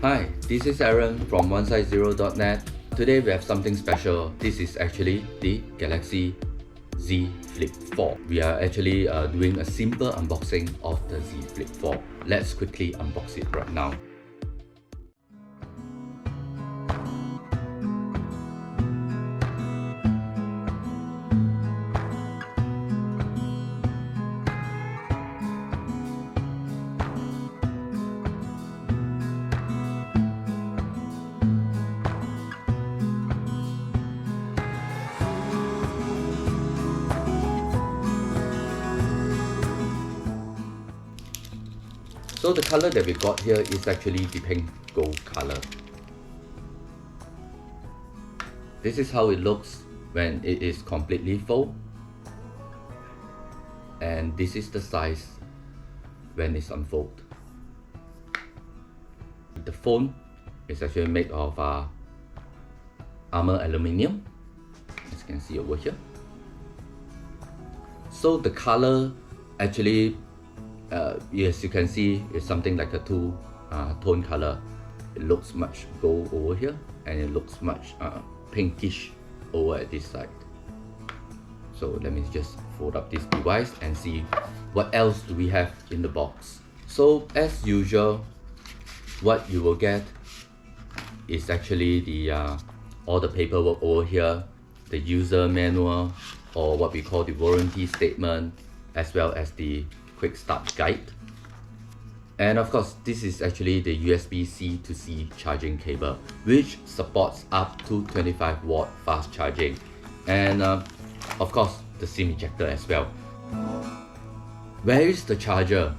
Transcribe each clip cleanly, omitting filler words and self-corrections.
Hi, this is Aaron from Untitled.net. Today we have something special. This is actually the Galaxy Z Flip 4. We are actually doing a simple unboxing of the Z Flip 4. Let's quickly unbox it right now. So the color that we got here is actually the pink gold color. This is how it looks when it is completely full. And this is the size when it's unfolded. The phone is actually made of armor aluminium, as you can see over here. So the color actually, yes, you can see it's something like a two-tone color. It looks much gold over here, and it looks much pinkish over at this side. So let me just fold up this device and see what else do we have in the box. So as usual, what you will get is actually the all the paperwork over here, the user manual, or what we call the warranty statement, as well as the quick start guide. And of course, this is actually the USB-C to C charging cable, which supports up to 25 watt fast charging, and of course the SIM ejector as well. Where is the charger?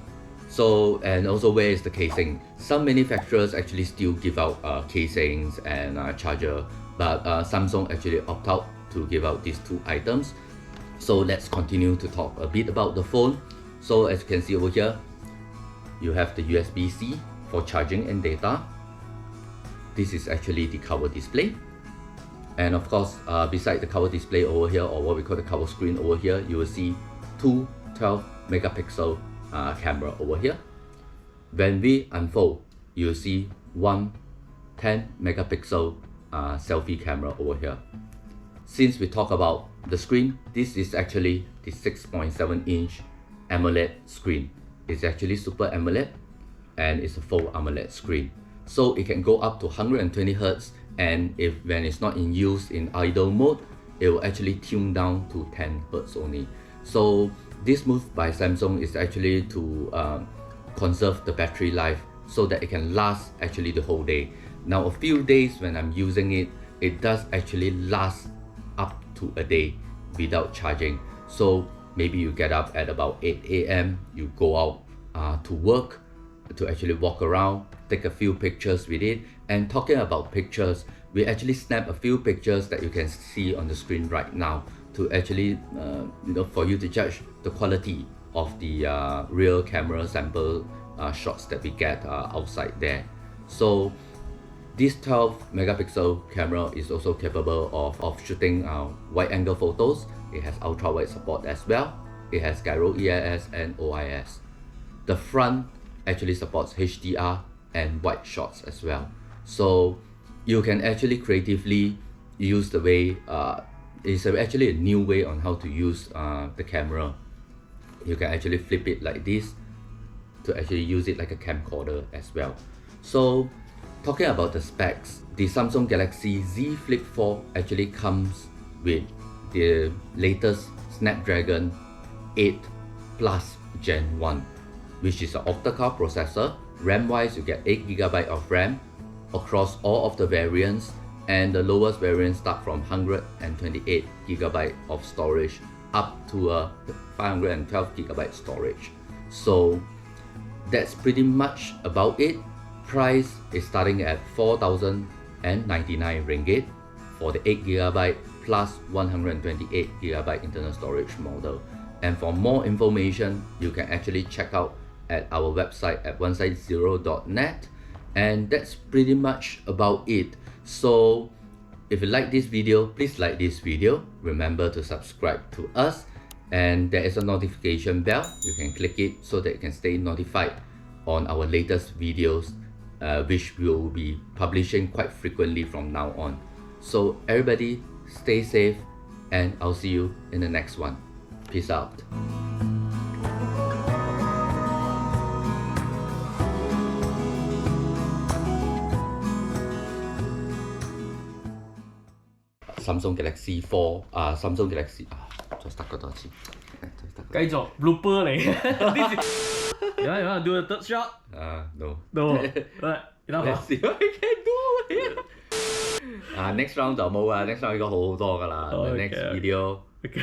So, and also where is the casing? Some manufacturers actually still give out casings and charger, but Samsung actually opt out to give out these two items. So let's continue to talk a bit about the phone. So as you can see over here, you have the USB-C for charging and data. This is actually the cover display. And of course, beside the cover display over here, or what we call the cover screen over here, you will see two 12 megapixel camera over here. When we unfold, you'll see one 10 megapixel selfie camera over here. Since we talk about the screen, this is actually the 6.7 inch AMOLED screen. It's actually Super AMOLED, and it's a full AMOLED screen. So it can go up to 120 Hz, and when it's not in use in idle mode, it will actually tune down to 10 Hz only. So this move by Samsung is actually to conserve the battery life so that it can last actually the whole day. Now a few days when I'm using it, it does actually last up to a day without charging. So maybe you get up at about 8 AM, you go out to work, to actually walk around, take a few pictures with it. And talking about pictures, we actually snap a few pictures that you can see on the screen right now to actually, for you to judge the quality of the real camera sample shots that we get outside there. So this 12 megapixel camera is also capable of shooting wide angle photos. It has ultra wide support as well. It has gyro EIS and OIS. The front actually supports HDR and wide shots as well. So you can actually creatively use the way, it's actually a new way on how to use the camera. You can actually flip it like this to actually use it like a camcorder as well. So talking about the specs, the Samsung Galaxy Z Flip 4 actually comes with the latest Snapdragon 8 Plus Gen 1, which is an octa-core processor. RAM wise, you get 8GB of RAM across all of the variants, and the lowest variant start from 128GB of storage up to 512GB storage. So that's pretty much about it. Price is starting at 4,099 ringgit for the 8GB plus 128GB internal storage model. And for more information, you can actually check out at our website at onesize0.net. And that's pretty much about it. So if you like this video, please like this video. Remember to subscribe to us, and there is a notification bell. You can click it so that you can stay notified on our latest videos which we'll be publishing quite frequently from now on. So everybody stay safe, and I'll see you in the next one. Peace out. Samsung Galaxy 4 Samsung Galaxy 再 start 多次繼續 blooper 嚟You wanna do a third shot? No. Alright, enough. Let's see what I can do. Next round 就冇啊，next round 應該好好多㗎啦。The next video. Okay.